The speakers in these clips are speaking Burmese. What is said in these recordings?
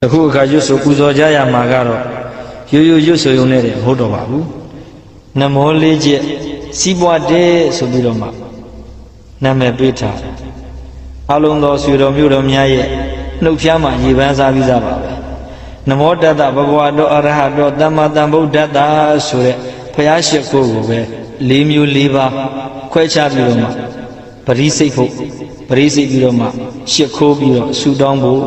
အခုအခါရွတ်ဆိုပူဇော်ကြရမှာကတော့ရိုးရိုးရွတ်ဆိုရုံနဲ့မဟုတ်တော့ပါဘူးနမောလေးချက်စီးပွားတဲ့ဆိုပြီးတော့မှနာမည်ပေးထားတယ်အလုံးသောဆွေတော်မျိုးတော်များရဲ့နှုတ်ဖျားမှာရေပန်းစားပြီးသားပါပဲနမောတတ္တဘဂဝါတောအရဟတောသမ္မာသမ္ဗုဒ္ဓတ္တဆိုတဲ့ဘုရားရှိခိုးကိုပဲ၄မျိုး၄ပါးခွဲခြားပြီးတော့မှပရိစိတ်ဖို့ပရိစိတ်ပြီးတော့မှရှိခိုးပြီးတော့ဆူတောင်းဖို့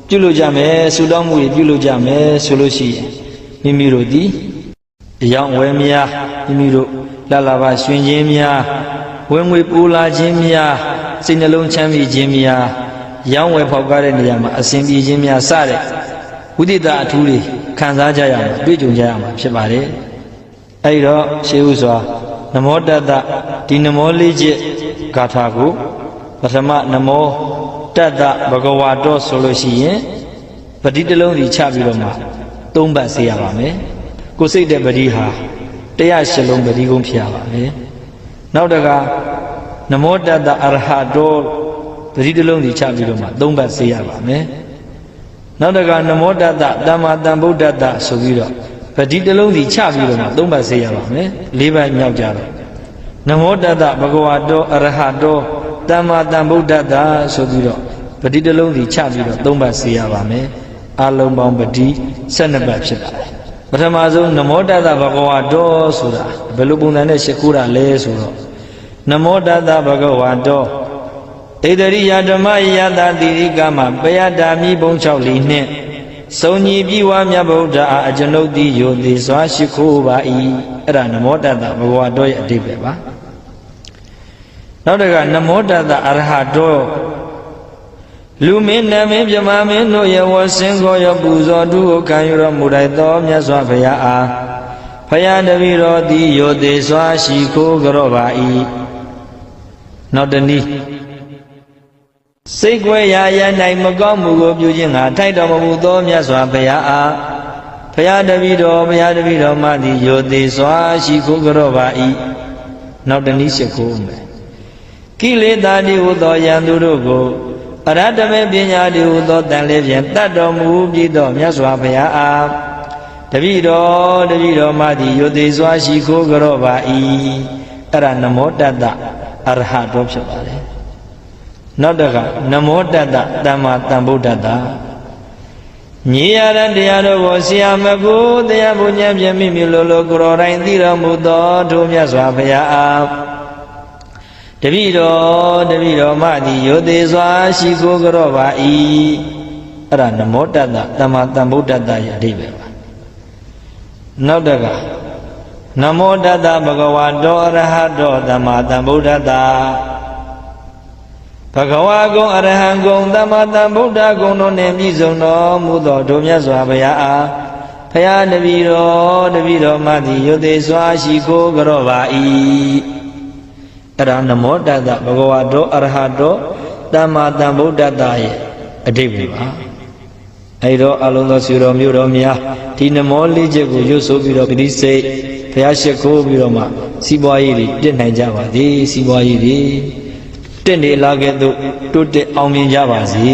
ပြုလို့ကြမယ်ဆူတောင်းမှုပြုလို့ကြမယ်ဆိုလို့ရှိရင်မိမိတို့ဒီအယောင်ဝဲများမိမိတို့လှလှပါရွှင်ခြင်းများဝဲငွေပူလာခြင်းများစိတ်နှလုံးချမ်းမြေ့ခြင်းများရောင်းဝယ်ဖောက်ကားတဲ့နေရာမှာအစဉ်ပြေခြင်းများစတဲ့ဝိသေသအထူးတွေခံစားကြရမှာတွေ့ကြုံကြရမှာဖြစ်ပါတယ်အဲဒီတော့ရှေးဥစွာနမောတတ္တဒီနမောလေးချက်ဂါထာကိုပထမနမောတတ္တဘဂဝါတောဆိုလို့ရှိရင်ပဋိတလုံးစီချပြီးတော့မှ၃ပတ်ဆေးရပါမယ်ကိုစိတ်တဲ့ပဋိဟာ108လုံးပဋိကုန်းဖြစ်ရပါမယ်နောက်တကနမောတတ္တအရဟတောပဋိတလုံးစီချပြီးတော့မှ၃ပတ်ဆေးရပါမယ်နောက်တကနမောတတ္တသမ္မာသမ္ဗုဒ္ဓတ္တဆိုပြီးတော့ပဋိတလုံးစီချပြီးတော့မှ၃ပတ်ဆေးရပါမယ်၄ပတ်မြောက်ကြတော့နမောတတ္တဘဂဝါတောအရဟတောသမ္မာသမ္ဗုဒ္ဓတ္တဆိုပြီးတော့ပဋိတလုံးစီချပြီးတော့၃ပတ်ဆေးရပါမယ်အလုံးပေါင်းပဋိ12ပတ်ဖြစ်ပါတယ်ပထမဆုံးနမောတတ္တဘဂဝါတောဆိုတာဘယ်လိုပုံစံနဲ့ရှိခိုးတာလဲဆိုတော့နမောတတ္တဘဂဝါတောဣတရိယဓမ္မယတတိရိကမပယတာမိဘုံ6လီနှင့်စုံညီပြဝမြတ်ဗုဒ္ဓအားအကျွန်ုပ်သည်ယိုသည်စွာရှိခိုးပါ၏အဲ့ဒါနမောတတ္တဘဂဝါတောရဲ့အဓိပ္ပာယ်ပါနောက်တကနမောတတ္တအရဟတောလူမင်းနမင်းမြမမင်းတို့ရဲ့ဝဆင်းကိုရပူဇော်တုကိုခံယူတော်မူလိုက်သောမြတ်စွာဘုရားအားဘုရားတပည့်တော်သည်ယိုသေးစွာရှိခိုးကြောပါ၏နောက်တနည်းစိတ်ွယ်ရာရ၌မကောင်းမှုကိုပြုခြင်းငါထိုက်တော်မမူသောမြတ်စွာဘုရားအားဘုရားတပည့်တော်မှသည်ယိုသေးစွာရှိခိုးကြောပါ၏နောက်တနည်းရှိခိုးမယ်ကိလေသာတိဟုသောယံသူတို့ကိုအရဟတမေပညာတိဟုသောတန်လေးဖြင့်တတ်တော်မူပြီးသောမြတ်စွာဘုရားအားတပည့်တော်မှသည်ယိုသေးစွာရှိခိုးကြောပါ၏အဲ့ဒါနမောတတ္တအရဟတောဖြစ်ပါတယ်နောက်တကနမောတတ္တသမ္မာသမ္ဗုဒ္ဓတ္တညီရတဲ့တရားတော်ကိုဆရာမကူတရားဘုညံဖြင့်မိမိလိုလိုကိုယ်တော်တိုင်သိတော်မူသောထိုမြတ်စွာဘုရားအားတပည့်တော်မှသည်ယိုသေးစွာရှိခိုးကြောပါ၏အဲ့ဒါနမောတတ္တသမ္မာသမ္ဗုဒ္ဓတ္တရဲ့အဓိပ္ပာယ်ပါနောက်တကနမောတတ္တဘဂဝါတောအရဟတောသမ္မာသမ္ဗုဒ္ဓတ္တဘဂဝါကုံအရဟံကုံသမ္မာသမ္ဗုဒ္ဓကုံတို့နှင့်ပြည့်စုံတော်မူသောထိုမြတ်စွာဘုရားအားဘုရားတပည့်တော်မှသည်ယိုသေးစွာရှိခိုးကြောပါ၏အဲ့ဒါနမောတတ္တဘဂဝါတောအရဟတောသမ္မာသမ္ဗုဒ္ဓတ္တရဲ့အဓိပ္ပာယ်ပါအဲ့တော့အလုံးသောဆွေတော်မျိုးတော်များဒီနမောလေးချက်ကိုရွတ်ဆိုပြီးတော့ပရိစိတ်ဘုရားရှိခိုးပြီးတော့မှစီးပွားရေးတွေတက်နိုင်ကြပါသည်စီးပွားရေးတွေတက်နေလာခဲ့သို့တိုးတက်အောင်မြင်ကြပါစေ